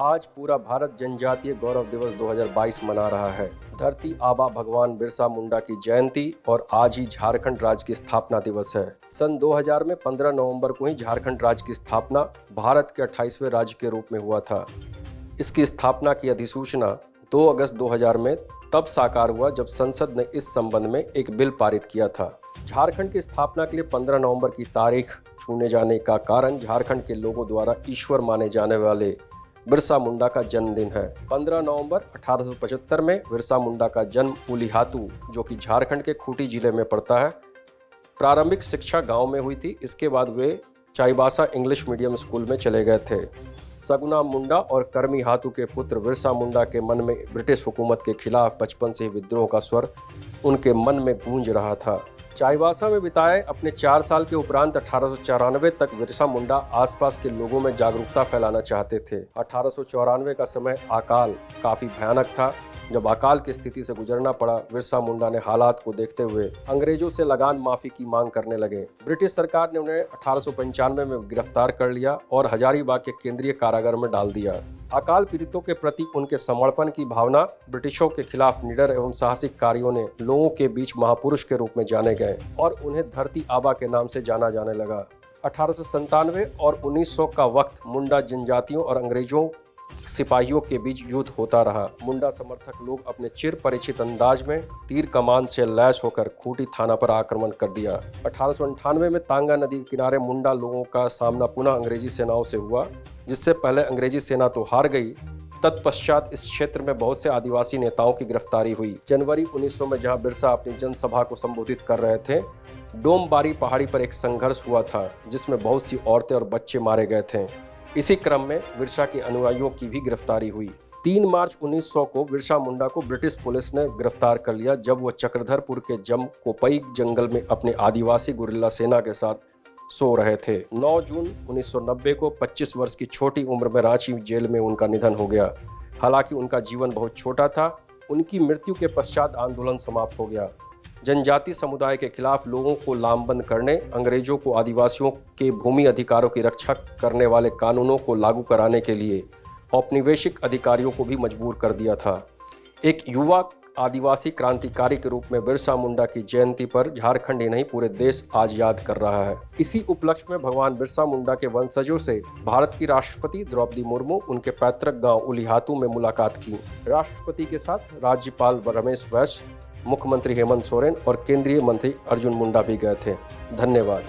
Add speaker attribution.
Speaker 1: आज पूरा भारत जनजातीय गौरव दिवस 2022 मना रहा है। धरती आबा भगवान बिरसा मुंडा की जयंती और आज ही झारखंड राज्य की स्थापना दिवस है। सन 2000 में 15 नवंबर को ही झारखंड राज्य की स्थापना भारत के 28वें राज्य के रूप में हुआ था। इसकी स्थापना की अधिसूचना 2 अगस्त 2000 में तब साकार हुआ जब संसद ने इस संबंध में एक बिल पारित किया था। झारखंड की स्थापना के लिए 15 नवंबर की तारीख चुने जाने का कारण झारखंड के लोगों द्वारा ईश्वर माने जाने वाले बिरसा मुंडा का जन्मदिन है। 15 नवंबर 1875 में बिरसा मुंडा का जन्म उलीहातू, जो कि झारखंड के खूंटी जिले में पड़ता है। प्रारंभिक शिक्षा गांव में हुई थी। इसके बाद वे चाईबासा इंग्लिश मीडियम स्कूल में चले गए थे। सगुना मुंडा और करमी हाथू के पुत्र बिरसा मुंडा के मन में ब्रिटिश हुकूमत के खिलाफ बचपन से ही विद्रोह का स्वर उनके मन में गूंज रहा था। चाईबासा में बिताए अपने 4 साल के उपरांत 1894 तक बिरसा मुंडा आसपास के लोगों में जागरूकता फैलाना चाहते थे। 1894 का समय अकाल काफी भयानक था। जब अकाल की स्थिति से गुजरना पड़ा, बिरसा मुंडा ने हालात को देखते हुए अंग्रेजों से लगान माफी की मांग करने लगे। ब्रिटिश सरकार ने उन्हें 1895 में गिरफ्तार कर लिया और हजारीबाग के केंद्रीय कारागार में डाल दिया। अकाल पीड़ितों के प्रति उनके समर्पण की भावना, ब्रिटिशों के खिलाफ निडर एवं साहसिक कार्यों ने लोगों के बीच महापुरुष के रूप में जाने गए और उन्हें धरती आबा के नाम से जाना जाने लगा। 1897 और 1900 का वक्त मुंडा जनजातियों और अंग्रेजों सिपाहियों के बीच युद्ध होता रहा। मुंडा समर्थक लोग अपने चिर परिचित अंदाज में तीर कमान से लैस होकर खूंटी थाना पर आक्रमण कर दिया। 1898 में तांगा नदी के किनारे मुंडा लोगों का सामना पुनः अंग्रेजी सेनाओं से हुआ, जिससे पहले अंग्रेजी सेना तो हार गई, तत्पश्चात इस क्षेत्र में बहुत से आदिवासी नेताओं की गिरफ्तारी हुई। जनवरी 1900 में जहां बिरसा अपनी जनसभा को संबोधित कर रहे थे, डोमबारी पहाड़ी पर एक संघर्ष हुआ था जिसमें बहुत सी औरतें और बच्चे मारे गए थे। इसी क्रम में बिरसा के अनुयायियों की भी गिरफ्तारी हुई। 3 मार्च 1900 को बिरसा मुंडा को ब्रिटिश पुलिस ने गिरफ्तार कर लिया जब वह चक्रधरपुर के जमकोपई जंगल में अपने आदिवासी गुरिल्ला सेना के साथ सो रहे थे। 9 जून 1990 को 25 वर्ष की छोटी उम्र में रांची जेल में उनका निधन हो गया। हालांकि उनका जीवन बहुत छोटा था। उनकी मृत्यु के पश्चात आंदोलन समाप्त हो गया। जनजाति समुदाय के खिलाफ लोगों को लामबंद करने, अंग्रेजों को आदिवासियों के भूमि अधिकारों की रक्षा करने वाले कानूनों को लागू कराने के लिए औपनिवेशिक अधिकारियों को भी मजबूर कर दिया था। एक युवा आदिवासी क्रांतिकारी के रूप में बिरसा मुंडा की जयंती पर झारखंड ही नहीं पूरे देश आज याद कर रहा है। इसी उपलक्ष्य में भगवान बिरसा मुंडा के वंशजों से भारत की राष्ट्रपति द्रौपदी मुर्मू उनके पैतृक गांव उलीहातू में मुलाकात की। राष्ट्रपति के साथ राज्यपाल रमेश बैस, मुख्यमंत्री हेमंत सोरेन और केंद्रीय मंत्री अर्जुन मुंडा भी गए थे। धन्यवाद।